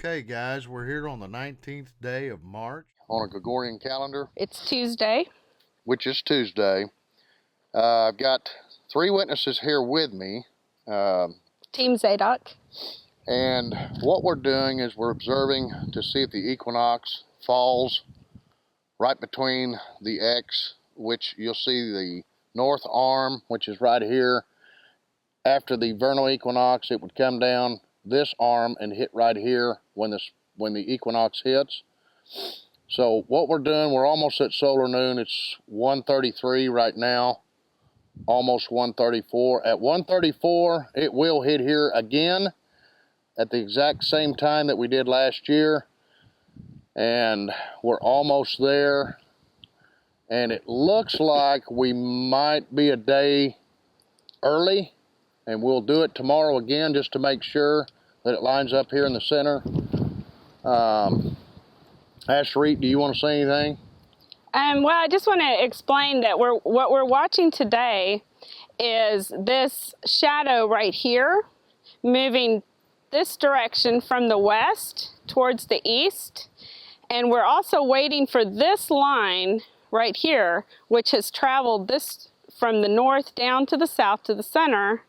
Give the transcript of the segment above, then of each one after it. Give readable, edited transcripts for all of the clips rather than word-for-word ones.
Okay, guys, we're here on the 19th day of March. On a Gregorian calendar, It's Tuesday. which is Tuesday. I've got three witnesses here with me. Team Zadok. And what we're doing is we're observing to see if the equinox falls right between the X, which you'll see the north arm, which is right here. After the vernal equinox, it would come down this arm and hit right here when the equinox hits. So what we're doing, we're almost at solar noon. It's 1:33 right now, almost 1:34. At 1:34, it will hit here again at the exact same time that we did last year. And we're almost there. And it looks like we might be a day early. And we'll do it tomorrow again just to make sure that it lines up here in the center. Asherit, do you want to say anything? Well, I just want to explain that what we're watching today is this shadow right here moving this direction from the west towards the east. And we're also waiting for this line right here, which has traveled this from the north down to the south to the center.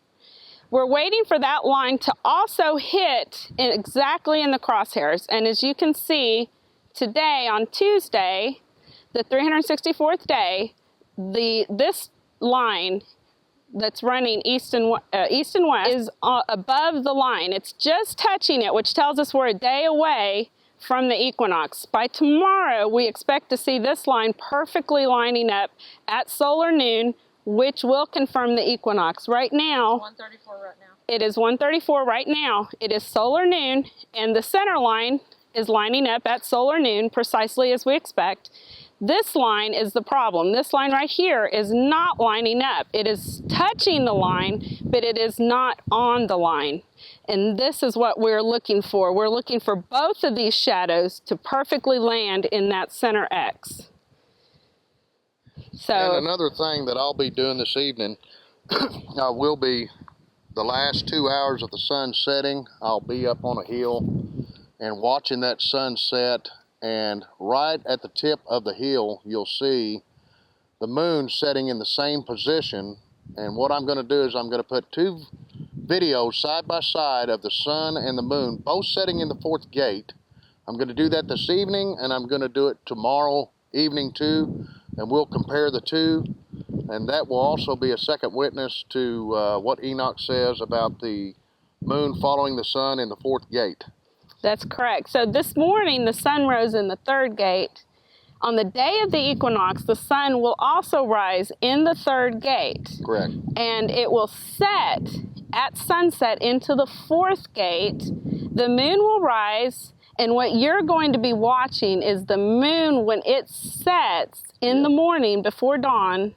We're waiting for that line to also hit exactly in the crosshairs. And as you can see, today on Tuesday, the 364th day, this line that's running east and west is above the line. It's just touching it, which tells us we're a day away from the equinox. By tomorrow, we expect to see this line perfectly lining up at solar noon, which will confirm the equinox. Right now, 1:34 right now. it is 1:34 right now. It is solar noon, and the center line is lining up at solar noon precisely as we expect. This line is the problem. This line right here is not lining up. It is touching the line, but it is not on the line. And this is what we're looking for. We're looking for both of these shadows to perfectly land in that center X. So, and another thing that I'll be doing this evening, I will be, the last 2 hours of the sun setting, I'll be up on a hill and watching that sunset, and right at the tip of the hill, you'll see the moon setting in the same position. And what I'm going to do is I'm going to put two videos side by side of the sun and the moon, both setting in the fourth gate. I'm going to do that this evening, and I'm going to do it tomorrow evening too, and we'll compare the two. And that will also be a second witness to what Enoch says about the moon following the sun in the fourth gate. that's correct. So this morning, the sun rose in the third gate. On the day of the equinox, the sun will also rise in the third gate. Correct. And it will set at sunset into the fourth gate. The moon will rise, and what you're going to be watching is the moon when it sets in the morning before dawn.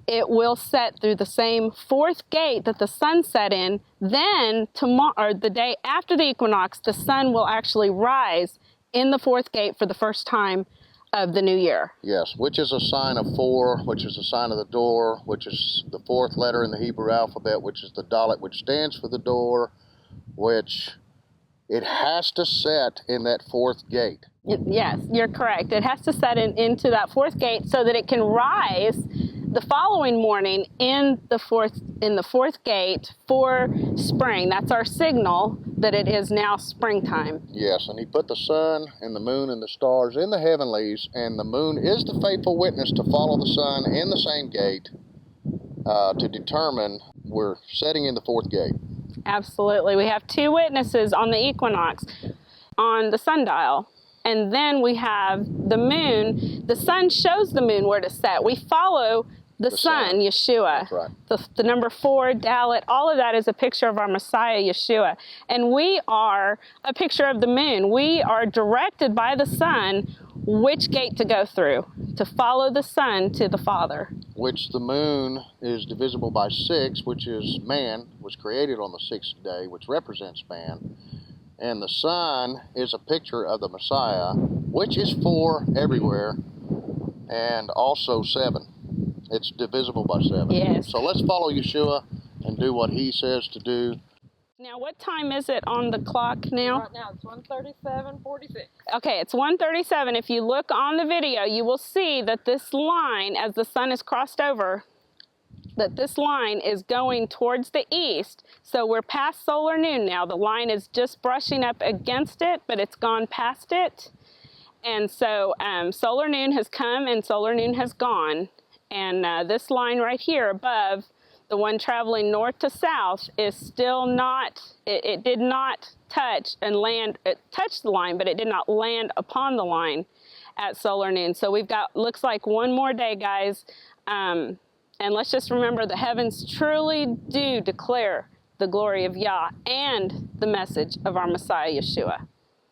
It will set through the same fourth gate that the sun set in. Then tomorrow, or the day after the equinox, the sun will actually rise in the fourth gate for the first time of the new year. Yes, which is a sign of 4, which is a sign of the door, which is the fourth letter in the Hebrew alphabet, which is the Dalet, which stands for the door, which it has to set in that fourth gate. Yes, you're correct. It has to set into that fourth gate so that it can rise the following morning in the fourth gate for spring. That's our signal that it is now springtime. Yes, and he put the sun and the moon and the stars in the heavenlies, and the moon is the faithful witness to follow the sun in the same gate to determine we're setting in the fourth gate. Absolutely. We have two witnesses on the equinox on the sundial. And then we have the moon. The sun shows the moon where to set. We follow the sun, Yeshua. That's right. The number 4, Dalet, all of that is a picture of our Messiah, Yeshua. And we are a picture of the moon. We are directed by the sun which gate to go through, to follow the sun to the Father. Which the moon is divisible by 6, which is man, was created on the 6th day, which represents man. And the sun is a picture of the Messiah, which is 4 everywhere, and also 7. It's divisible by 7. Yes. So let's follow Yeshua and do what he says to do. Now, what time is it on the clock now? Right now it's 1:37:46. Okay, it's 1:37. If you look on the video, you will see that this line, as the sun is crossed over, that this line is going towards the east. So we're past solar noon now. The line is just brushing up against it, but it's gone past it. And so solar noon has come and solar noon has gone. And this line right here above, the one traveling north to south, is still not, it did not touch and land, it touched the line, but it did not land upon the line at solar noon. So we've got, looks like one more day, guys. And let's just remember, the heavens truly do declare the glory of Yah and the message of our Messiah, Yeshua.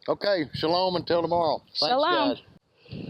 Okay, shalom until tomorrow. Thanks, Shalom. guys.